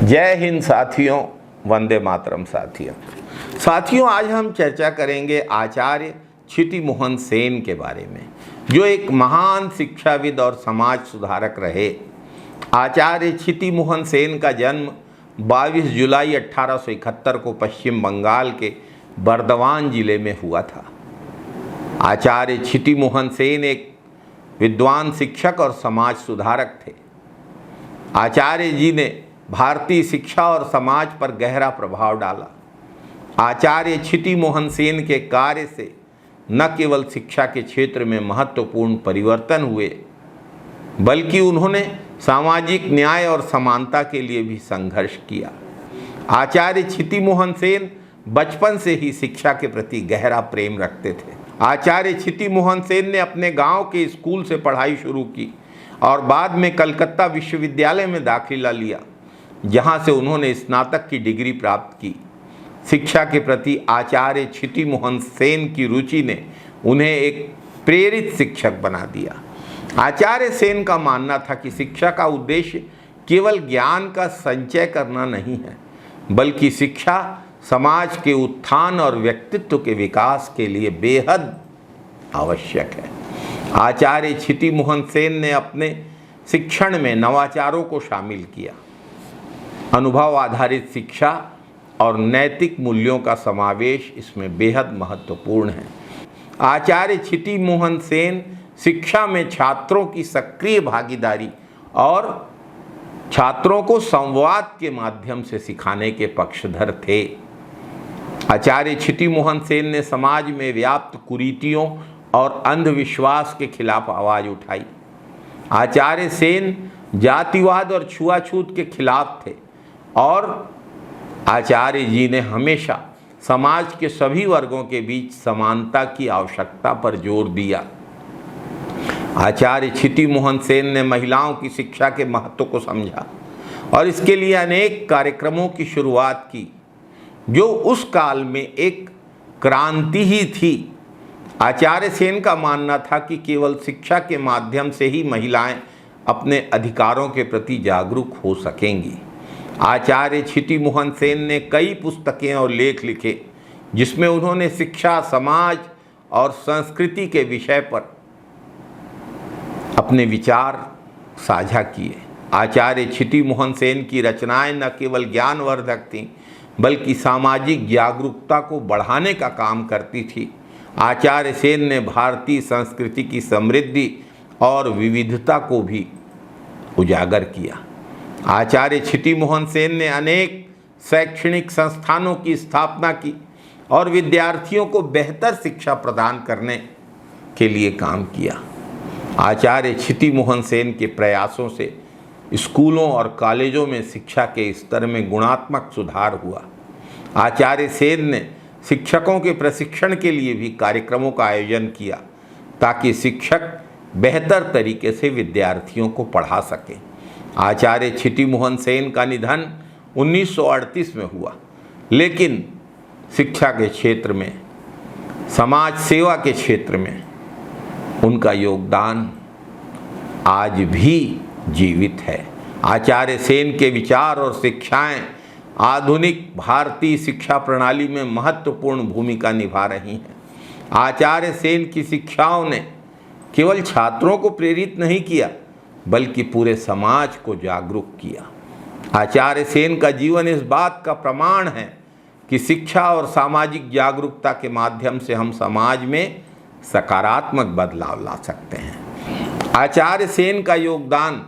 जय हिंद साथियों, वंदे मातरम साथियों। आज हम चर्चा करेंगे आचार्य क्षिति मोहन सेन के बारे में, जो एक महान शिक्षाविद और समाज सुधारक रहे। आचार्य क्षिति मोहन सेन का जन्म 22 जुलाई 1871 को पश्चिम बंगाल के बर्दवान जिले में हुआ था। आचार्य क्षिति मोहन सेन एक विद्वान शिक्षक और समाज सुधारक थे। आचार्य जी ने भारतीय शिक्षा और समाज पर गहरा प्रभाव डाला। आचार्य क्षिति मोहन सेन के कार्य से न केवल शिक्षा के क्षेत्र में महत्वपूर्ण परिवर्तन हुए, बल्कि उन्होंने सामाजिक न्याय और समानता के लिए भी संघर्ष किया। आचार्य क्षिति मोहन सेन बचपन से ही शिक्षा के प्रति गहरा प्रेम रखते थे। आचार्य क्षिति मोहन सेन ने अपने गांव के स्कूल से पढ़ाई शुरू की और बाद में कलकत्ता विश्वविद्यालय में दाखिला लिया, जहां से उन्होंने स्नातक की डिग्री प्राप्त की। शिक्षा के प्रति आचार्य क्षिति मोहन सेन की रुचि ने उन्हें एक प्रेरित शिक्षक बना दिया। आचार्य सेन का मानना था कि शिक्षा का उद्देश्य केवल ज्ञान का संचय करना नहीं है, बल्कि शिक्षा समाज के उत्थान और व्यक्तित्व के विकास के लिए बेहद आवश्यक है। आचार्य क्षिति मोहन सेन ने अपने शिक्षण में नवाचारों को शामिल किया। अनुभव आधारित शिक्षा और नैतिक मूल्यों का समावेश इसमें बेहद महत्वपूर्ण है। आचार्य क्षिति मोहन सेन शिक्षा में छात्रों की सक्रिय भागीदारी और छात्रों को संवाद के माध्यम से सिखाने के पक्षधर थे। आचार्य क्षिति मोहन सेन ने समाज में व्याप्त कुरीतियों और अंधविश्वास के खिलाफ आवाज उठाई। आचार्य सेन जातिवाद और छुआछूत के खिलाफ थे और आचार्य जी ने हमेशा समाज के सभी वर्गों के बीच समानता की आवश्यकता पर जोर दिया। आचार्य क्षिति मोहन सेन ने महिलाओं की शिक्षा के महत्व को समझा और इसके लिए अनेक कार्यक्रमों की शुरुआत की, जो उस काल में एक क्रांति ही थी। आचार्य सेन का मानना था कि केवल शिक्षा के माध्यम से ही महिलाएं अपने अधिकारों के प्रति जागरूक हो सकेंगी। आचार्य क्षिति मोहन सेन ने कई पुस्तकें और लेख लिखे, जिसमें उन्होंने शिक्षा, समाज और संस्कृति के विषय पर अपने विचार साझा किए। आचार्य क्षिति मोहन सेन की रचनाएं न केवल ज्ञानवर्धक थीं, बल्कि सामाजिक जागरूकता को बढ़ाने का काम करती थी। आचार्य सेन ने भारतीय संस्कृति की समृद्धि और विविधता को भी उजागर किया। आचार्य क्षिति मोहन सेन ने अनेक शैक्षणिक संस्थानों की स्थापना की और विद्यार्थियों को बेहतर शिक्षा प्रदान करने के लिए काम किया। आचार्य क्षिति मोहन सेन के प्रयासों से स्कूलों और कॉलेजों में शिक्षा के स्तर में गुणात्मक सुधार हुआ। आचार्य सेन ने शिक्षकों के प्रशिक्षण के लिए भी कार्यक्रमों का आयोजन किया, ताकि शिक्षक बेहतर तरीके से विद्यार्थियों को पढ़ा सकें। आचार्य क्षिति मोहन सेन का निधन 1938 में हुआ, लेकिन शिक्षा के क्षेत्र में, समाज सेवा के क्षेत्र में उनका योगदान आज भी जीवित है। आचार्य सेन के विचार और शिक्षाएं आधुनिक भारतीय शिक्षा प्रणाली में महत्वपूर्ण भूमिका निभा रही हैं। आचार्य सेन की शिक्षाओं ने केवल छात्रों को प्रेरित नहीं किया, बल्कि पूरे समाज को जागरूक किया। आचार्य सेन का जीवन इस बात का प्रमाण है कि शिक्षा और सामाजिक जागरूकता के माध्यम से हम समाज में सकारात्मक बदलाव ला सकते हैं। आचार्य सेन का योगदान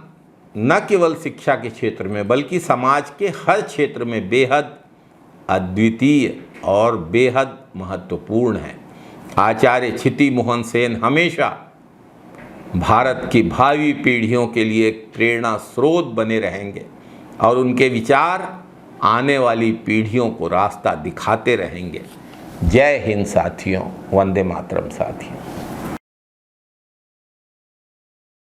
न केवल शिक्षा के क्षेत्र में, बल्कि समाज के हर क्षेत्र में बेहद अद्वितीय और बेहद महत्वपूर्ण है। आचार्य क्षिति मोहन सेन हमेशा भारत की भावी पीढ़ियों के लिए एक प्रेरणा स्रोत बने रहेंगे और उनके विचार आने वाली पीढ़ियों को रास्ता दिखाते रहेंगे। जय हिंद साथियों, वंदे मातरम साथियों।